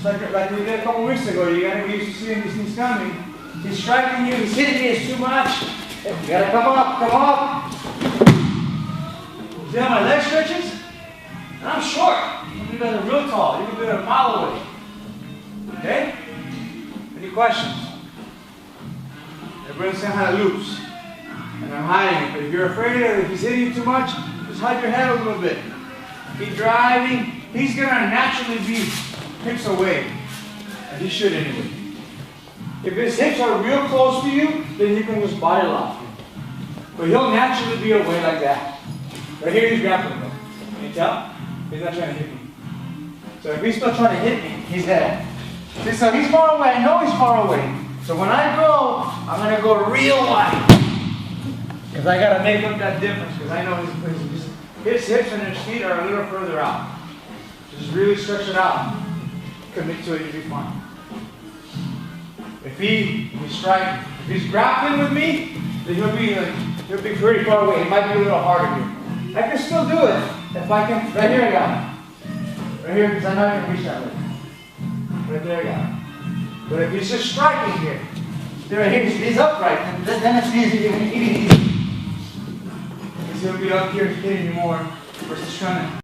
like we did a couple weeks ago. You gotta get used to seeing these things coming. He's striking you, he's hitting me, it's too much. You gotta come up, come up. See how my leg stretches? And I'm short. You guys are real tall. You can do it a mile away. Okay? Any questions? Everybody's saying how it loops. And I'm hiding it. But if you're afraid of it, if he's hitting you too much, just hide your head a little bit. Keep driving. He's going to naturally be hips away. And he should anyway. If his hips are real close to you, then you can just body lock him. But he'll naturally be away like that. Right here he's grappling though. Can you tell? He's not trying to hit me. So if he's still trying to hit me, he's dead. See, so he's far away. I know he's far away. So when I go, I'm going to go real wide. Because I got to make up that difference. Because I know his hips and his feet are a little further out. Just really stretch it out. Commit to it, you'll be fine. If he's striking, if he's grappling with me, then he'll be pretty far away. It might be a little harder here. I can still do it if I can. Right here I got it. Right here, because I know I can reach that way. Right there I got it. But if he's just striking here, he's upright, and then it's easy. Because he'll be up here hitting you more versus trying to.